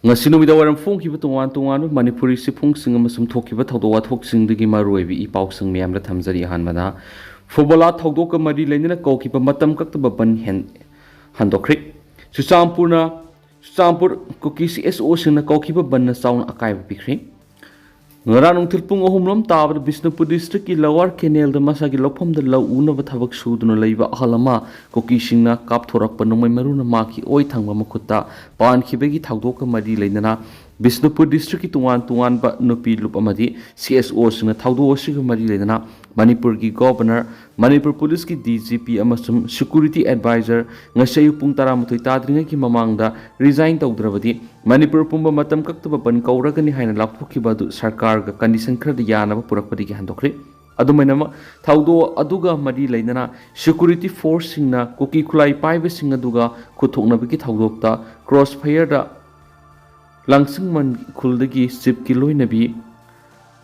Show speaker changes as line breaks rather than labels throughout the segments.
ngasi numidawaram phongkiba tongan manipuri siphungsing amasum thokiba thawdo wathoksingdagi maruibi i pausang miyamla thamjari hanmana footballa thawdoka mari leinana kawkiba matam kaktaba ban handokri Ccpur Kuki CSO singna kawkiba banna sauna akaiba pikri ngarang tilpung ohumlom tabada Bishnupur district ki lower canal da masagi lophom da law unaba thabak suduna leiba ahalama Kuki singna kap thorak panumai maruna maki oi thangba makhutta pan khibegi thawdoka mari leinana Bishnupur district ki tungan ba nupi lup amadi CSO singna thawdo osiga mari leinana Manipur ki governor Manipur police ki DGP amasum security advisor ngasayu pung taramuthoi tadringa ki mamangda resign tawdrabadi Manipur pumba matam kaktaba ban kauragani haina lakthokhibadu sarkar ga condition khar yanaba purakpadi ki handokri adumainama thawdo aduga mari leinana security force singna Kuki khulai paiba sing aduga khuthoknabi ki thawdokta crossfire da langsingman khuldagi chip ki loinabi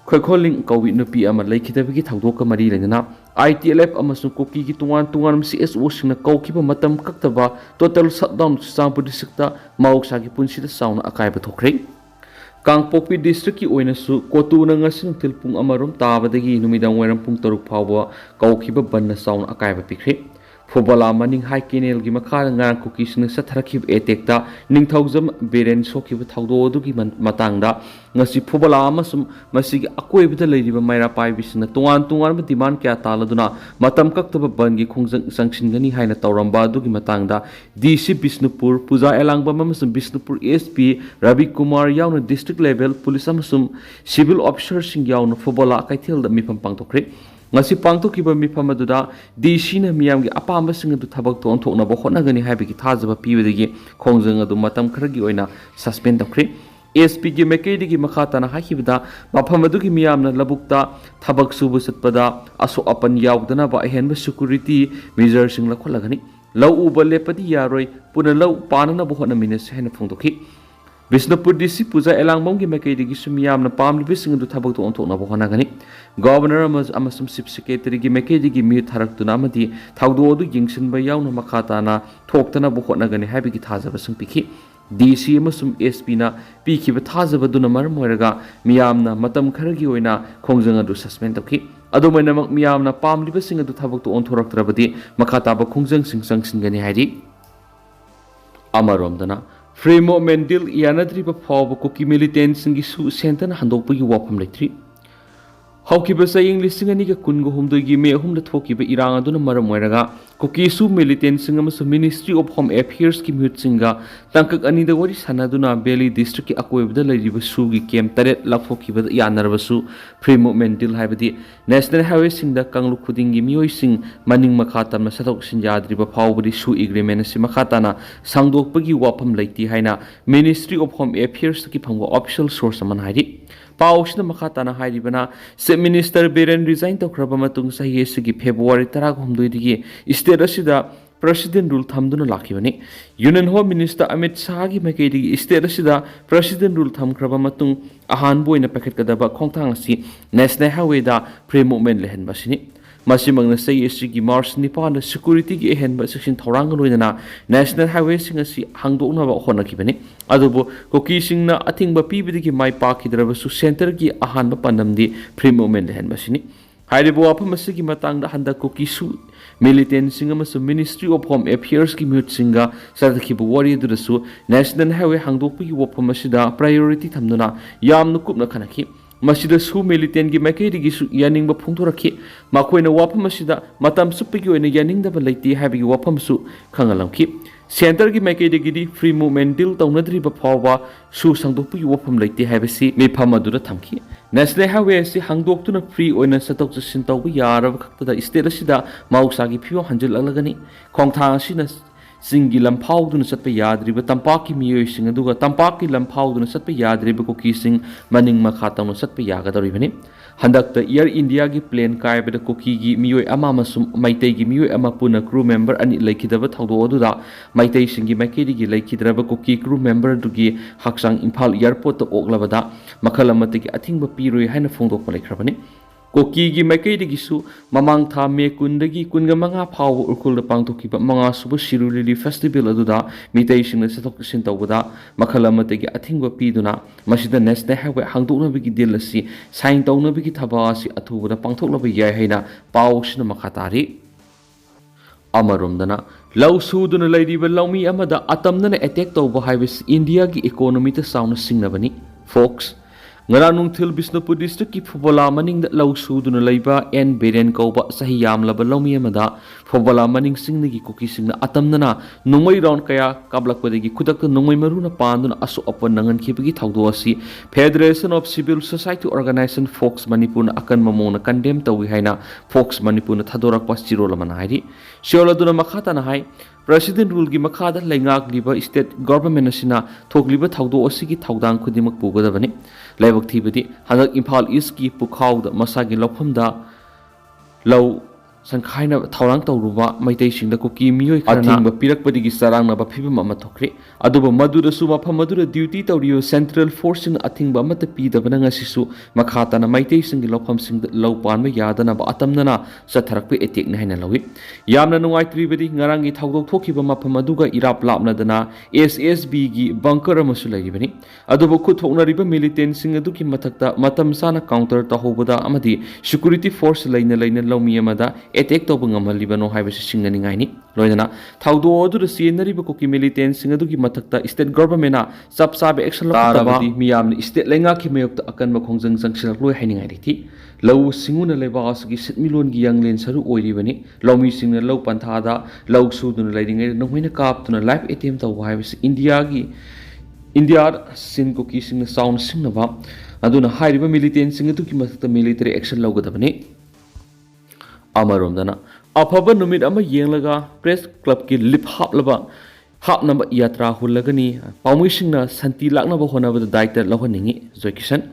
Kholing Kawi Nupi ama Laikidabiki Tawdoka Mari Lena ITLF amasung Kuki ki tungan CSO singna kawkiba matam kaktaba total shutdown Ccpur districta mauksa ki punsida sauna akaiba thokre Kangpokpi district ki oinasu kotuna ngasin tilpung amarom tabadagi numidang weram pung taruk phawba kawkiba banna sauna akaiba pikre Footballa maning high canal gi makha ngang Kuki sing satharakib etekta ningthaujam beren sokiba thawdo adugi matangda ngasi footballa amasum masigi akoibida leiriba maira pai bisna tungan demand kya taladuna matam kaktaba bangi khongjang sangchingani haina tawramba adugi matangda DC Bishnupur Puja Elangba amasum Bishnupur SP Ravi Kumar yauna district level police amasum civil officers sing yauna footballa kaithel da mifam pangtokre ngasi pangthokiba mifam aduda DC na miyamgi apamba sing adu thabak ton thokna ba khonagani haibigi thajaba pibedagi khongjang adu matam kharagi oina suspend tokre SP gi mekedi gi makhatana hakibda mafam adugi miyamna labukta thabak subu satpada aso apan yaudana ba ahenba security measures sing la kholagani law uba lepadi yaroi puna law panana ba khona minas hena phongdokhi Bishnupur DC Puja Elangmom gi mekedi gi sumiyamna pamli bising adu thabak ton thokna ba khonagani Governor amasum Chief Secretary gi mekedi gi mi tharaktuna amadi thawdo adu yingsinba yauna makhatana thoktana ba khonagani haibigi thajaba sing pikhi DC amasum SP na pikiba thajaba duna maram oiraga miyamna matam kharagi oina khongjang adu suspend tokhi adumaina mak miyamna pamliba sing adu thabak to onthoraktrabadi makhataba khongjang sing sangsingani hairi amaromdana free movement deal yanadriba phawba Kuki militant singi su sentana handokpagi wafam leitri Hawkiba saying listing ga kungo humdogi me humda thokiba irang aduna maram oiraga Kuki su militant sing amasum Ministry of Home Affairs ki mut singa tangkak ani da wari sanaduna Beli district ki akoibda leiriba su gi kem taret lakhokiba yanarbasu free movement deal haibadi national highway sing da kanglu khudingi miyoi sing maning makhatama sathok sinjadriba phawbadi su agreement si makhatana sangdokpagi wafam leiti haina Ministry of Home Affairs ki phangwa official source man hairi Pausna makhatana hairibana Chief Minister Beren resign tokraba matung sahi sigi February 10 digi state asida President rule thamduna lakhibani Union Home Minister Amit Shah gi makeidi state asida President rule thamkraba matung ahan boina paket kadaba khongthang asi National Highway da free movement lehen basini masimangna sei sigi March nipan security gi ehenba section thorang loinana National Highway sing asi hangdokna ba khonakibani adubo Kuki singna athingba pibidigi mai pakidraba su center gi ahanba pandamdi free movement lehen basini hairibo apam asigi matangda handa Kuki su militant sing amasum Ministry of Home Affairs ki mut singa sadakhibu wari durasu National Highway hangdokpagi wapam asida priority thamduna yamnu kupna khanaki masida su militant gi makeidi gi su yaningba phungtorakhi makoina wafam asida matam suppigi oina yaningdaba leiti habigi wafam su khangalamki center gi makeidi gi free movement deal tawnadriba phawba su sangdokpagi wafam leiti habisi mifam adura thamki National Highway si hangdoktuna free oina satok sin tawba yaraba khaktada state asida mauksa gi phiyo hanjil alagani khongthang asina singi lamphawduna satpa yadriba tampaki miyoi sing aduga tampaki lamphawduna satpa yadriba Kuki sing maning makhatangno satpa yagadoribani handakta Air India gi plane kaibada Kuki gi miyoi ama masum maitai gi miyoi ama puna crew member ani laikidaba thawdo aduda maitai singi maikedi gi laikidraba Kuki crew member dugi haksang Imphal airport ta oklabada makhalamati gi athingba piroi haina phongdokpa laikhrabani Kuki Maikaidigisu, Mamang Tha Me Kundagi Kungamanga Power Urkul the Pangtokiba Manga Subu Shiruli Festival Aduda, Mitation Setok Sintawada, Makalamategi Atingwa Piduna, Mashida Nesne have Hangduna Bigi Dilasi, Sain Dona Bigi Tabasi Atu the Pangtola Yahina, Paushna Makatari. Amarumdana, Lau Suduna Lady Velomi Amada Atamna attacked over Highways India economy to sound Singnavani, folks. Ngaranungthil Bisnupur district ki Phobola maning da lau suduna leiba en beren kauba sahi yamlaba lomi amada Phobola maning singnagi kuki singna atamnana nungmai round kaya kablakpadagi kudakta nungmai maruna panduna asu apan nangan khibagi thawdo asi Federation of Civil Society Organization Folks Manipur na akan mamona condemn tawi haina Folks Manipur na thadorak pas chirola manahiri Siola duna makhata na hai President rule gi makhada lengak liba state government asina thokliba thawdo asigi thawdang khudimak pugadabani Laibak Thibadi, Hanak Impal Iski Pukau, Masagi Lopumda, Low Sankaina Taurang Tauruba, Maitation the Kuki Mio, Ating, Pirak Padigi Sarang, Bapibam Matokri, Aduba Madura Suma Pamadura duty Taurio Central Forcing Ating Bamatapi, the Banangasisu, Makatana, Maitation, Lopam Sing the Low Panma Yadana, Atamnana, Satarakpi etik Nahinalawi, Yamna no White Ribadi, Narangi Taudo Tokibama Pamaduga, Irap Lapnadana, SSB Bunker Masulagibani, Aduba Kutona Riba militant Singaduki Matakta, Matamsana counter Tahobuda Amadi, Security Force Lane Lomi Amada, attack to Bungama Libano Highway Singaningani, Loyana, Taudo to the scenery Buki militant Singaduki Matakta, state government, Subsabe Action Larabadi, Miam, State Lenga Kimeok to Akan Makongzang Sanctional Henningarity, Low Singuna Levas, Git Milon Yang Len Saru Oirivani, Low Missing a low Pantada, Low Sudun Lighting, no winner cap to a live attempt of Highways India Sin Cookies in the sound Singava, Aduna High River militant Singatuki Matakta military action logadabani. Amarumdana, Apaba Numid Ama Yelaga, Press Club ki lip hop laba, hop number Yatra Hulagani, Pamishina, Santi Lagnaba Honava the Dieter Lahoningi, Zokisan.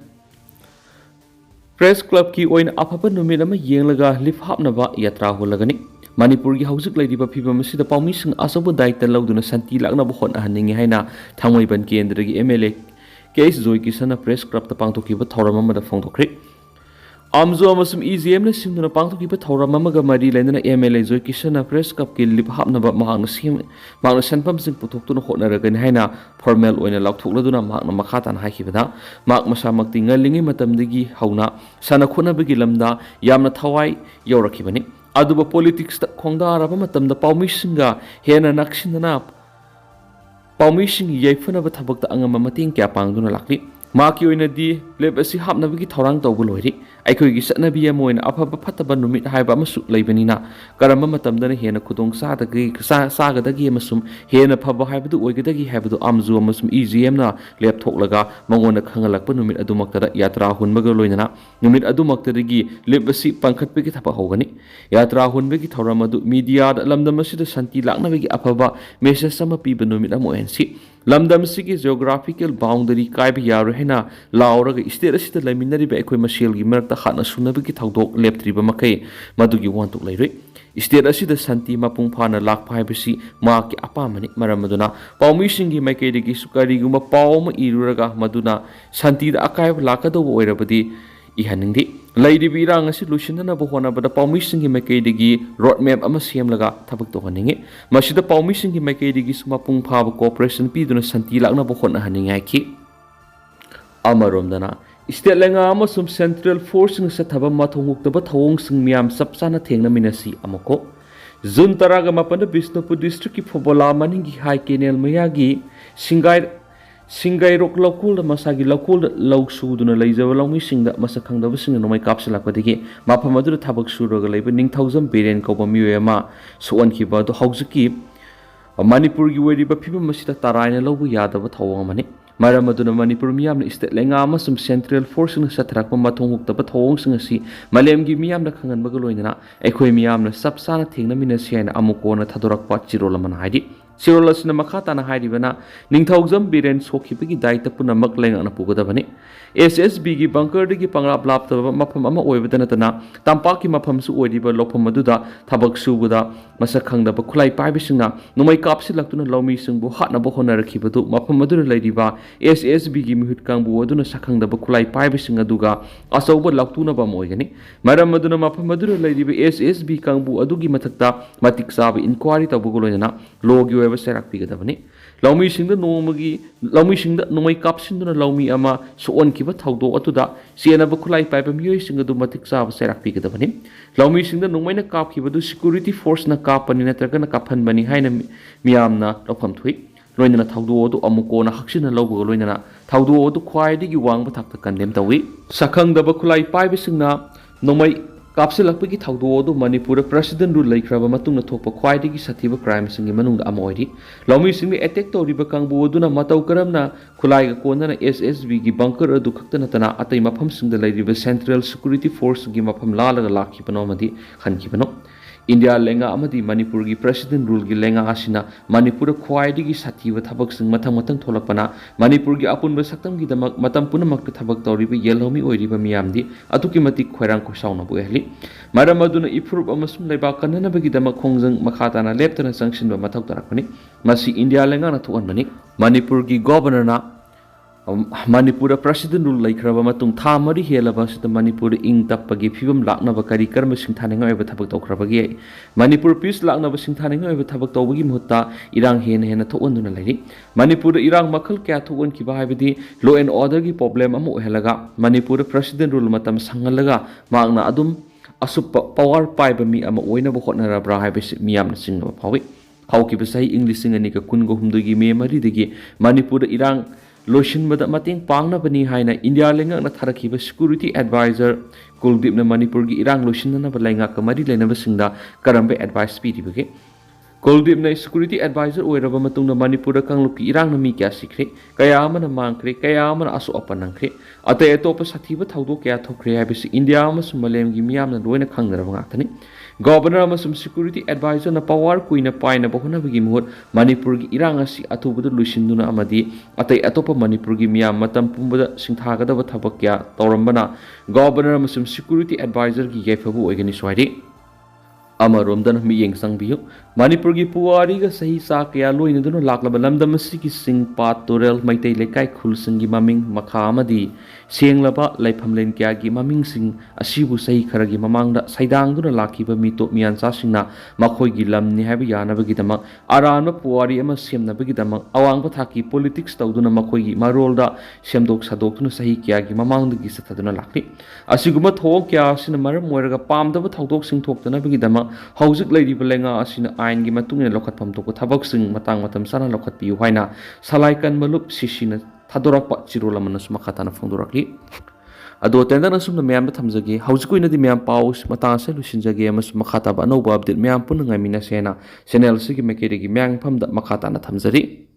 Press Club ki oin Apaba Numid Ama Yelaga, lip hop nava Yatra Hulagani, Manipur House Lady Papimasi the Pamishin Asabu Dieter Lauduna Santi Lagnaba Hon Haningi Haina, Tangway Banki and the MLA. Case Zoikisana Press Club the Pangtokiba Toramama the Fontokri. Amzo amasum EZM na simduna pangtokiba thawra mamaga mari lendana MLA Joy Kishana Press Cup ki lip hapnaba mahakna sim mahakna senpam sing putoktuna hotnaragani haina formal oina laukthokladuna mahakna makhatan haikibada mak masamakti ngalingi matamdagi hauna sana khonabagi lamda yamna thawai yaurakibani aduba politics ta khongdaraba matamda paumisinga hena naksinana paumising yaifanaba thabakta angama mating kya pangduna lakli Maki oina di leb asi hapnabagi thorang tawbu loiri aikoigi satnabi amoina afaba phataba numit haiba amasuk leibanina karamba matamdana hena khudong sadagi sagadagi amasum hena phaba haibadu oigadagi haibadu amzu amasum EGM na lep thoklaga mangona khangalakpa numit adumaktada yatra hunbaga loinana numit adumaktadagi leb asi pangkhatpegi thapa hogani yatra hunbegi thoramadu media da lamdamasida santi laknabagi afaba message sama piba numit amoensi Lamdam Sigi geographical boundary Kaiba Yaruhena, Laura, State Assistant Laminary Bakwe Mashil, Gimerta Hana Sunabiki Taudo, Leptriba Make, Madugi want to lay. State Assistant Santi Mapung Pana Lak Pibasi, Mark Apamani, Maramaduna, Paumishingi Makedi Sukariguma, Paum Iruraga, Maduna, Santi the Akai Lakado, Oirabadi, Ihanindi. Lady Birang solution na buhona ba da paumising gi makedigi roadmap ama siam laga thabak to haningi masida paumising gi makedigi sumapung phaba cooperation pi duna santi lakna buhona haningai ki amarom dana state lenga ama sum central force ng sa thaba mathonguk ta ba thawong sing miam sapsana thengna minasi amako Jun taraga mapanda Bisnupur district ki Phobola maningi high canal mayagi Singai rok lokul da masagi lokul lauk suduna leijaba lomi singda masakang da basing no mai kapsala padigi maphamadu thabak suraga leiba 2000 beren ko bamiyoyama suan ki ba do hauzuki Manipur gi weri ba phiba masita taraina lobu yadaba thawang mani maramaduna Manipur miyam na state lenga amasum central force ng satrak pa mathonguk ta ba thawong sing asi malem gi miyam na khangan ba galoina na ekhoi miyam na sapsana thengna minasiana amuko na thadorak pa chirola man haidi ꯁꯤꯔꯣꯜ ꯑꯁꯤꯅ ꯃꯈꯥ ꯇꯥꯅ ꯍꯥꯏꯔꯤꯕꯅ ꯅꯤꯡꯊꯧꯖꯝ Biren ꯁꯣꯛꯈꯤꯕꯒꯤ diet ꯄꯨꯝꯅꯃꯛ ꯂꯩꯉꯥꯛꯅ ꯄꯨꯒꯗꯕꯅꯤ꯫ SSBꯒꯤ ꯕꯪꯀꯔꯗꯒꯤ ꯄꯪꯂꯥꯞ ꯂꯥꯞꯇꯕ ꯃꯐꯝ ꯑꯃ ꯑꯣꯏꯕꯇ ꯅꯠꯇꯅ ꯇꯝꯄꯥꯛꯀꯤ ꯃꯐꯝꯁꯨ ꯑꯣꯏꯔꯤꯕ ꯂꯧꯐꯝ ꯑꯗꯨꯗ ꯊꯕꯛ ꯁꯨꯕꯗ ꯃꯁꯛ ꯈꯪꯗꯕ ꯈꯨꯠꯂꯥꯏ ꯄꯥꯏꯕꯁꯤꯡꯅ ꯅꯣꯡꯃꯩ ꯀꯥꯞꯁꯤꯜꯂꯛꯇꯨꯅ ꯂꯧꯃꯤꯁꯤꯡꯕꯨ ꯍꯥꯠꯅꯕ ꯍꯣꯠꯅꯔꯛꯈꯤꯕꯗꯨ ꯃꯐꯝ ꯑꯗꯨꯗ ꯂꯩꯔꯤꯕ SSBꯒꯤ ꯃꯤꯍꯨꯠ ꯀꯥꯡꯕꯨ ꯑꯗꯨꯅ ꯁꯛꯈꯪꯗꯕ ꯈꯨꯠꯂꯥꯏ ꯄꯥꯏꯕꯁꯤꯡ ꯑꯗꯨꯒ ꯑꯆꯧꯕ ꯂꯥꯎꯇꯨꯅꯕ ꯑꯃ ꯑꯣꯏꯒꯅꯤ꯫ ꯃꯔꯝ ꯑꯗꯨꯅ ꯃꯐꯝ ꯑꯗꯨꯗ ꯂꯩꯔꯤꯕ SSB ꯀꯥꯡꯕꯨ ꯑꯗꯨꯒꯤ ꯃꯊꯛꯇ ꯃꯇꯤꯛ ꯆꯥꯕ ꯏꯟꯀ꯭ꯋꯥꯏꯔꯤ ꯇꯧꯕꯒ ꯂꯣꯏꯅꯅ ꯂꯣꯒꯤ ꯑꯣꯏꯕ ꯆꯩꯔꯥꯛ ꯄꯤꯒꯗꯕꯅꯤ꯫ ꯂꯧꯃꯤꯁꯤꯡꯗ ꯅꯣꯡꯃꯩ ꯀꯥꯞꯁꯤꯟꯗꯨꯅ ꯂꯧꯃꯤ ꯑꯃ ꯁꯣꯛꯍꯟꯈꯤꯕ ꯊꯧꯗꯣꯛ ꯑꯗꯨꯗ ꯆꯦꯟꯅꯕ ꯈꯨꯠꯂꯥꯏ ꯄꯥꯏꯕ ꯃꯤꯑꯣꯏꯁꯤꯡ ꯑꯗꯨ ꯃꯇꯤꯛ ꯆꯥꯕ ꯆꯩꯔꯥꯛ ꯄꯤꯒꯗꯕꯅꯤ꯫ ꯂꯧꯃꯤꯁꯤꯡꯗ ꯅꯣꯡꯃꯩꯅ ꯀꯥꯞꯈꯤꯕꯗꯨ ꯁꯦꯀ꯭ꯌꯨꯔꯤꯇꯤ ꯐꯣꯔꯁꯅ ꯀꯥꯞꯄꯅꯤ ꯅꯠꯇ꯭ꯔꯒꯅ ꯀꯥꯞꯍꯟꯕꯅꯤ ꯍꯥꯏꯅ ꯃꯤꯌꯥꯝꯅ ꯂꯧꯐꯝ ꯊꯣꯛꯏ꯫ ꯂꯣꯏꯅꯅ ꯊꯧꯗꯣꯛ ꯑꯗꯨ ꯑꯃꯨꯛ ꯀꯣꯟꯅ ꯍꯛꯆꯤꯟꯅ ꯂꯧꯕꯒ ꯂꯣꯏꯅꯅ ꯊꯧꯗꯣꯛ ꯑꯗꯨ ꯈ꯭ꯋꯥꯏꯗꯒꯤ ꯋꯥꯡꯕ ꯊꯥꯛꯇ ꯀꯟꯗꯦꯝ ꯇꯧꯏ꯫ ꯁꯛꯈꯪꯗꯕ ꯈꯨꯠꯂꯥꯏ ꯄꯥꯏꯕꯁꯤꯡꯅ ꯅꯣꯡꯃꯩ ꯀꯥꯞꯁꯤꯜꯂꯛꯄꯒꯤ ꯊꯧꯗꯣꯛ ꯑꯗꯨ ꯃꯅꯤꯄꯨꯔꯗ ꯄ꯭ꯔꯦꯁꯤꯗꯦꯟꯠ ꯔꯨꯜ ꯂꯩꯈ꯭ꯔꯕ ꯃꯇꯨꯡꯗ ꯊꯣꯛꯄ ꯈ꯭ꯋꯥꯏꯗꯒꯤ ꯁꯥꯊꯤꯕ ꯀ꯭ꯔꯥꯏꯝꯁꯤꯡꯒꯤ ꯃꯅꯨꯡꯗ ꯑꯃ ꯑꯣꯏꯔꯤ꯫ ꯂꯧꯃꯤꯁꯤꯡꯗ ꯑꯦꯇꯦꯛ ꯇꯧꯔꯤꯕ ꯀꯥꯡꯕꯨ ꯑꯗꯨꯅ ꯃꯇꯧ ꯀꯔꯝꯅ ꯈꯨꯠꯂꯥꯏꯒ ꯀꯣꯟꯅꯅ SSBꯒꯤ ꯕꯪꯀꯔ ꯑꯗꯨ ꯈꯛꯇ ꯅꯠꯇꯅ ꯑꯇꯩ ꯃꯐꯝꯁꯤꯡꯗ ꯂꯩꯔꯤꯕ ꯁꯦꯟꯇ꯭ꯔꯦꯜ ꯁꯦꯀ꯭ꯌꯨꯔꯤꯇꯤ ꯐꯣꯔꯁꯀꯤ ꯃꯐꯝ ꯂꯥꯜꯂꯒ ꯂꯥꯛꯈꯤꯕꯅꯣ ꯑꯃꯗꯤ ꯈꯟꯈꯤꯕꯅꯣ꯫ ꯏꯟꯗꯤꯌꯥ ꯂꯩꯉꯥꯛ ꯑꯃꯗꯤ ꯃꯅꯤꯄꯨꯔꯒꯤ ꯄ꯭ꯔꯦꯁꯤꯗꯦꯟꯠ ꯔꯨꯜꯒꯤ ꯂꯩꯉꯥꯛ ꯑꯁꯤꯅ ꯃꯅꯤꯄꯨꯔꯗ ꯈ꯭ꯋꯥꯏꯗꯒꯤ ꯁꯥꯊꯤꯕ ꯊꯕꯛꯁꯤꯡ ꯃꯊꯪ ꯊꯣꯛꯂꯛꯄꯅ ꯃꯅꯤꯄꯨꯔꯒꯤ ꯑꯄꯨꯟꯕ ꯁꯛꯇꯝꯒꯤꯗꯃꯛ ꯃꯇꯝ ꯄꯨꯝꯅꯃꯛꯇ ꯊꯕꯛ ꯇꯧꯔꯤꯕ ꯌꯦꯜꯍꯧꯃꯤ ꯑꯣꯏꯔꯤꯕ ꯃꯤꯌꯥꯝꯗꯤ ꯑꯗꯨꯛꯀꯤ ꯃꯇꯤꯛ ꯈꯣꯏꯔꯥꯡ ꯈꯣꯏꯁꯥꯎꯅꯕ ꯑꯣꯏꯍꯜꯂꯤ꯫ ꯃꯔꯝ ꯑꯗꯨꯅ ꯏꯐꯨꯔꯨꯞ ꯑꯃꯁꯨꯡ ꯂꯩꯕꯥꯛ ꯀꯟꯅꯅꯕꯒꯤꯗꯃꯛ ꯈꯣꯡꯖꯪ ꯃꯈꯥ ꯇꯥꯅ ꯂꯦꯞꯇꯅ ꯆꯪꯁꯤꯟꯕ ꯃꯊꯧ ꯇꯥꯔꯛꯄꯅꯤ꯫ ꯃꯁꯤ ꯏꯟꯗꯤꯌా ꯂꯩꯉꯥꯛꯅ ꯊꯣꯛꯍꯟꯕꯅꯤ꯫ ꯃꯅꯤꯄꯨꯔꯒꯤ ꯒꯣꯚꯔꯅꯔꯅ ꯃꯅꯤꯄꯨꯔꯗ ꯄ꯭ꯔꯦꯁꯤꯗꯦꯟꯠ ꯔꯨꯜ ꯂꯩꯈ꯭ꯔꯕ ꯃꯇꯨꯡ ꯊꯥ 4 ꯍꯦꯜꯂꯕ ꯑꯁꯤꯗ ꯃꯅꯤꯄꯨꯔꯗ ꯏꯪ ꯇꯞꯄꯒꯤ ꯐꯤꯕꯝ ꯂꯥꯛꯅꯕ ꯀꯔꯝꯕ ꯁꯤꯡꯊꯥꯅꯤꯡꯉꯥꯏ ꯑꯣꯏꯕ ꯊꯕꯛ ꯇꯧꯈ꯭ꯔꯕꯒꯦ? ꯃꯅꯤꯄꯨꯔ ꯄꯤꯁ ꯂꯥꯛꯅꯕ ꯁꯤꯡꯊꯥꯅꯤꯡꯉꯥꯏ ꯑꯣꯏꯕ ꯊꯕꯛ ꯇꯧꯕꯒꯤ ꯃꯍꯨꯠꯇ ꯏꯔꯥꯡ ꯍꯦꯟꯅ ꯊꯣꯛꯍꯟꯗꯨꯅ ꯂꯩꯔꯤ꯫ ꯃꯅꯤꯄꯨꯔꯗ ꯏꯔꯥꯡ ꯃꯈꯜ ꯀꯌꯥ ꯊꯣꯛꯍꯟꯈꯤꯕ ꯍꯥꯏꯕꯗꯤ ꯂꯣ ꯑꯦꯟ ꯑꯣꯔꯗꯔꯒꯤ ꯄ꯭ꯔꯣꯕ꯭ꯂꯦꯝ ꯑꯃ ꯑꯣꯏꯍꯜꯂꯒ ꯃꯅꯤꯄꯨꯔꯗ ꯄ꯭ꯔꯦꯁꯤꯗꯦꯟꯠ ꯔꯨꯜ ꯃꯇꯝ ꯁꯥꯡꯍꯜꯂꯒ ꯃꯍꯥꯛꯅ ꯑꯗꯨꯝ ꯑꯁꯨꯞꯄ ꯄꯋꯥꯔ ꯄꯥꯏꯕ ꯃꯤ ꯑꯃ ꯑꯣꯏꯅꯕ ꯍꯣꯠꯅꯔꯕ꯭ꯔꯥ ꯍꯥꯏꯕꯁꯤ ꯃꯤꯌꯥꯝꯅ ꯆꯤꯡꯅꯕ ꯐꯥꯎꯏ꯫ ꯍꯧꯈꯤꯕ ꯆꯍꯤ ꯏꯪ 2019ꯒꯤ ꯃꯦ 4ꯗꯒꯤ ꯃꯅꯤꯄꯨꯔꯗ ꯏꯔꯥꯡ ꯂꯣꯏꯁꯤꯟꯕꯗ ꯃꯇꯦꯡ ꯄꯥꯡꯅꯕꯅꯤ ꯍꯥꯏꯅ ꯏꯟꯗꯤꯌꯥ ꯂꯩꯉꯥꯛꯅ ꯊꯥꯔꯛꯈꯤꯕ ꯁꯦꯀ꯭ꯌꯨꯔꯤꯇꯤ ꯑꯦꯗꯚꯥꯏꯖꯔ ꯀꯨꯜꯗꯤꯞꯅ ꯃꯅꯤꯄꯨꯔꯒꯤ ꯏꯔꯥꯡ ꯂꯣꯏꯁꯤꯟꯅꯅꯕ ꯂꯩꯉꯥꯛꯀ ꯃꯔꯤ ꯂꯩꯅꯕꯁꯤꯡꯗ ꯀꯔꯝꯕ ꯑꯦꯗꯚꯥꯏꯁ ꯄꯤꯔꯤꯕꯒꯦ? ꯀꯨꯜꯗꯤꯞꯅ ꯁꯦꯀ꯭ꯌꯨꯔꯤꯇꯤ ꯑꯦꯗꯚꯥꯏꯖꯔ ꯑꯣꯏꯔꯕ ꯃꯇꯨꯡꯗ ꯃꯅꯤꯄꯨꯔꯗ ꯀꯥꯡꯂꯨꯞꯀꯤ ꯏꯔꯥꯡꯅ ꯃꯤ ꯀꯌꯥ ꯁꯤꯈ꯭ꯔꯦ, ꯀꯌꯥ ꯑꯃꯅ ꯃꯥꯡꯈ꯭ꯔꯦ, ꯀꯌా ꯑꯃꯅ ꯑꯁꯣꯛ ꯑꯄꯟ ꯅꯪꯈ꯭ꯔꯦ, ꯑꯇꯩ ꯑꯇꯣꯞꯄ ꯁꯥꯊꯤꯕ ꯊꯧꯗꯣꯛ ꯀꯌꯥ ꯊꯣꯛꯈ꯭ꯔꯦ ꯍꯥꯏꯕꯁꯤ ꯏꯟꯗꯤꯌꯥ ꯑꯃꯁꯨꯡ ꯃꯥꯂꯦꯝꯒꯤ ꯃꯤꯌꯥꯝꯅ ꯂꯣꯏꯅ ꯈꯪꯅꯔꯕ ꯉꯥꯛꯇꯅꯤ꯫ ꯒꯚꯔꯅꯔ ꯑꯃꯁꯨꯡ ꯁꯦꯀ꯭ꯌꯨꯔꯤꯇꯤ ꯑꯦꯗꯚꯥꯏꯖꯔꯅ ꯄꯋꯥꯔ ꯀꯨꯏꯅ ꯄꯥꯏꯅꯕ ꯍꯣꯠꯅꯕꯒꯤ ꯃꯍꯨꯠ ꯃꯅꯤꯄꯨꯔꯒꯤ ꯏꯔꯥꯡ ꯑꯁꯤ ꯑꯊꯨꯕꯗ ꯂꯣꯏꯁꯤꯟꯗꯨꯅ ꯑꯃꯗꯤ ꯑꯇꯩ ꯑꯇꯣꯞꯄ ꯃꯅꯤꯄꯨꯔꯒꯤ ꯃꯤꯌꯥꯝ ꯃꯇꯝ ꯄꯨꯝꯕꯗ ꯁꯤꯡꯊꯥꯒꯗꯕ ꯊꯕꯛ ꯀꯌꯥ ꯇꯧꯔꯝꯕꯅ ꯒꯚꯔꯅꯔ ꯑꯃꯁꯨꯡ ꯁꯦꯀ꯭ꯌꯨꯔꯤꯇꯤ ꯑꯦꯗꯚꯥꯏꯖꯔꯒꯤ ꯌꯥꯏꯐꯕ ꯑꯣꯏꯒꯅꯤ ꯁ꯭ꯋꯥꯏꯗꯤ꯫ ꯑꯃꯔꯣꯝꯗꯅ ꯃꯤꯠꯌꯦꯡ ꯆꯪꯕꯤꯌꯨ꯫ ꯃꯅꯤꯄꯨꯔꯒꯤ ꯄꯨꯋꯥꯔꯤꯒ ꯆꯍꯤ ꯆꯥ ꯀꯌꯥ ꯂꯣꯏꯅꯗꯨꯅ ꯂꯥꯛꯂꯕ ꯂꯝꯗꯝ ꯑꯁꯤꯒꯤ ꯆꯤꯡ ꯄꯥꯠ ꯇꯨꯔꯦꯜ ꯃꯩꯇꯩ ꯂꯩꯀꯥꯏ ꯈꯨꯜꯁꯤꯡꯒꯤ ꯃꯃꯤꯡ ꯃꯈꯥ ꯑꯃꯗꯤ ꯁꯦꯡꯂꯕ ꯂꯩꯐꯝꯂꯦꯟ ꯀꯌꯥꯒꯤ ꯃꯃꯤꯡꯁꯤꯡ ꯑꯁꯤꯕꯨ ꯆꯍꯤ ꯈꯔꯒꯤ ꯃꯃꯥꯡꯗ ꯁꯩꯗꯥꯡꯗꯨꯅ ꯂꯥꯛꯈꯤꯕ ꯃꯤꯇꯣꯞ ꯃꯤꯌꯥꯟꯆꯥꯁꯤꯡꯅ ꯃꯈꯣꯏꯒꯤ ꯂꯝꯅꯤ ꯍꯥꯏꯕ ꯌꯥꯅꯕꯒꯤꯗꯃꯛ ꯑꯔꯥꯟꯕ ꯄꯨꯋꯥꯔꯤ ꯑꯃ ꯁꯦꯝꯅꯕꯒꯤꯗꯃꯛ ꯑꯋꯥꯡꯕ ꯊꯥꯛꯀꯤ ꯄꯣꯂꯤꯇꯤꯛꯁ ꯇꯧꯗꯨꯅ ꯃꯈꯣꯏꯒꯤ ꯃꯔꯣꯜꯗ ꯁꯦꯝꯗꯣꯛ ꯁꯥꯗꯣꯛꯇꯨꯅ ꯆꯍꯤ ꯀꯌꯥꯒꯤ ꯃꯃꯥꯡꯗꯒꯤ ꯆꯠꯊꯗꯨꯅ ꯂꯥꯛꯂꯤ꯫ ꯑꯁꯤꯒꯨꯝꯕ ꯊꯧꯑꯣꯡ ꯀꯌꯥ ꯑꯁꯤꯅ ꯃꯔꯝ ꯑꯣꯏꯔꯒ ꯄꯥꯝꯗꯕ ꯊꯧꯗꯣꯛꯁꯤꯡ ꯊꯣꯛꯇꯅꯕꯒꯤꯗꯃꯛ ꯍꯧꯖꯤꯛ ꯂꯩꯔꯤꯕ ꯂꯩꯉꯥꯛ ꯑꯁꯤꯅ ꯑꯥꯏꯟꯒꯤ ꯃꯇꯨꯡ ꯏꯟꯅ ꯂꯧꯈꯠꯐꯝ ꯊꯣꯛꯄ ꯊꯕꯛꯁꯤꯡ ꯃꯇꯝ ꯆꯥꯅ ꯂꯧꯈꯠꯄꯤꯌꯨ ꯍꯥꯏꯅ ꯁꯂꯥꯏ ꯀꯟꯕ ꯂꯨꯞ ꯁꯤꯁꯤꯅ ꯊꯥꯗꯣꯔꯛꯄ ꯆꯤꯔꯣꯜ ꯑꯃꯅꯁꯨ ꯃꯈꯥ ꯇꯥꯅ ꯐꯣꯡꯗꯣꯔꯛꯂꯤ꯫ ꯑꯗꯣ ꯇꯦꯟꯗꯔ ꯑꯁꯨꯝꯅ ꯃꯌꯥꯝꯗ ꯊꯝꯖꯒꯦ꯫ ꯍꯧꯖꯤꯛ ꯑꯣꯏꯅꯗꯤ ꯃꯌꯥꯝ ꯄꯥꯎ ꯃꯇꯥꯡ ꯑꯁꯤ ꯂꯣꯏꯁꯤꯟꯖꯒꯦ ꯑꯃꯁꯨꯡ ꯃꯈꯥ ꯇꯥꯕ ꯑꯅꯧꯕ ꯑꯞꯗꯦꯠ ꯃꯌꯥꯝ ꯄꯨꯟꯅ ꯉꯥꯏꯃꯤꯟꯅꯁꯦꯅ ꯆꯦꯅꯦꯜ ꯑꯁꯤꯒꯤ ꯃꯥꯏꯀꯩꯗꯒꯤ ꯃꯌꯥꯝꯐꯝꯗ ꯃꯈꯥ ꯇꯥꯅ ꯊꯝꯖꯔꯤ꯫